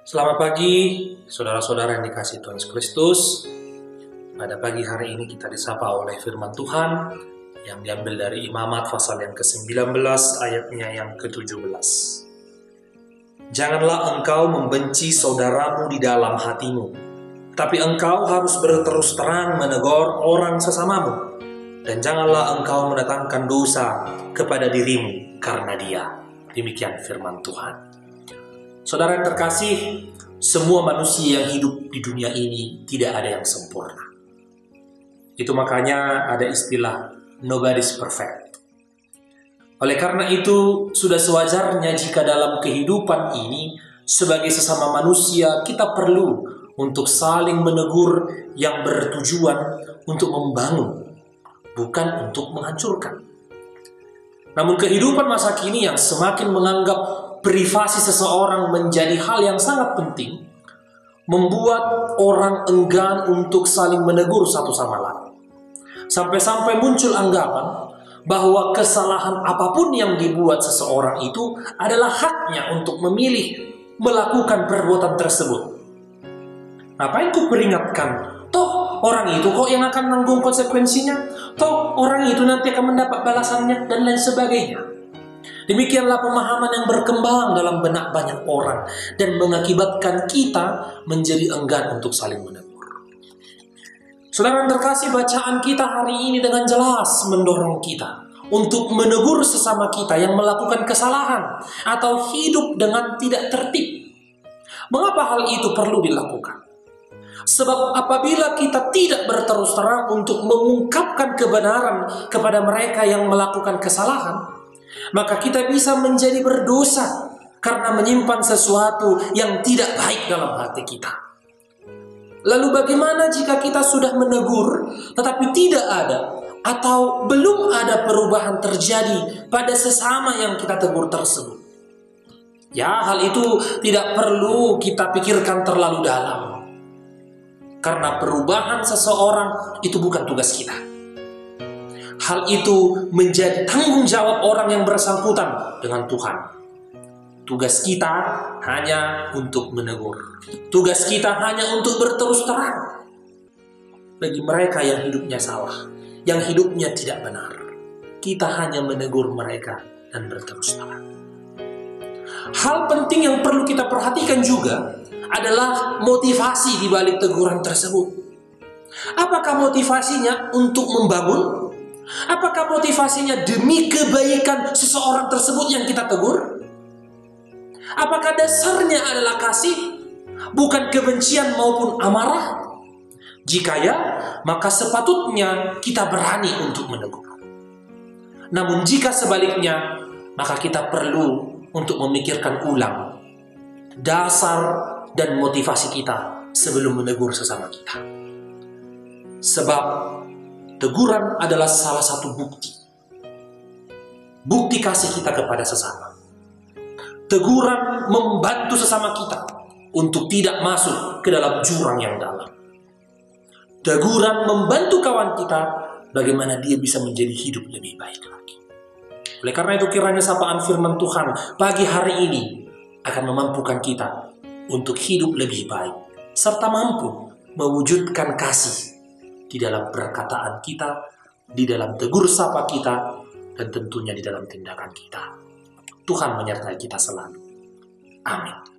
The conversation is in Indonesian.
Selamat pagi, saudara-saudara yang dikasihi Tuhan Yesus Kristus. Pada pagi hari ini kita disapa oleh firman Tuhan yang diambil dari Imamat pasal yang ke-19 ayatnya yang ke-17. Janganlah engkau membenci saudaramu di dalam hatimu, tapi engkau harus berterus terang menegur orang sesamamu. Dan janganlah engkau mendatangkan dosa kepada dirimu karena dia. Demikian firman Tuhan. Saudara yang terkasih, semua manusia yang hidup di dunia ini tidak ada yang sempurna. Itu makanya ada istilah nobody's perfect. Oleh karena itu, sudah sewajarnya jika dalam kehidupan ini sebagai sesama manusia kita perlu untuk saling menegur yang bertujuan untuk membangun, bukan untuk menghancurkan. Namun kehidupan masa kini yang semakin menganggap privasi seseorang menjadi hal yang sangat penting, membuat orang enggan untuk saling menegur satu sama lain. Sampai-sampai muncul anggapan bahwa kesalahan apapun yang dibuat seseorang itu adalah haknya untuk memilih melakukan perbuatan tersebut. Ngapain ku peringatkan? Toh orang itu kok yang akan nanggung konsekuensinya. Toh orang itu nanti akan mendapat balasannya dan lain sebagainya. Demikianlah pemahaman yang berkembang dalam benak banyak orang dan mengakibatkan kita menjadi enggan untuk saling menegur. Saudara yang terkasih, bacaan kita hari ini dengan jelas mendorong kita untuk menegur sesama kita yang melakukan kesalahan atau hidup dengan tidak tertib. Mengapa hal itu perlu dilakukan? Sebab apabila kita tidak berterus terang untuk mengungkapkan kebenaran kepada mereka yang melakukan kesalahan, maka kita bisa menjadi berdosa karena menyimpan sesuatu yang tidak baik dalam hati kita. Lalu bagaimana jika kita sudah menegur tetapi tidak ada atau belum ada perubahan terjadi pada sesama yang kita tegur tersebut? Ya, hal itu tidak perlu kita pikirkan terlalu dalam. Karena perubahan seseorang itu bukan tugas kita. Hal itu menjadi tanggung jawab orang yang bersangkutan dengan Tuhan. Tugas kita hanya untuk menegur. Tugas kita hanya untuk berterus terang. Bagi mereka yang hidupnya salah, yang hidupnya tidak benar, kita hanya menegur mereka dan berterus terang. Hal penting yang perlu kita perhatikan juga adalah motivasi di balik teguran tersebut. Apakah motivasinya untuk membangun? Apakah motivasinya demi kebaikan seseorang tersebut yang kita tegur? Apakah dasarnya adalah kasih, bukan kebencian maupun amarah? Jika ya, maka sepatutnya kita berani untuk menegur. Namun jika sebaliknya, maka kita perlu untuk memikirkan ulang dasar dan motivasi kita sebelum menegur sesama kita. Sebab teguran adalah salah satu bukti kasih kita kepada sesama. Teguran membantu sesama kita untuk tidak masuk ke dalam jurang yang dalam. Teguran membantu kawan kita bagaimana dia bisa menjadi hidup lebih baik lagi. Oleh karena itu kiranya sapaan firman Tuhan pagi hari ini akan memampukan kita untuk hidup lebih baik, serta mampu mewujudkan kasih di dalam perkataan kita, di dalam tegur sapa kita, dan tentunya di dalam tindakan kita. Tuhan menyertai kita selalu. Amin.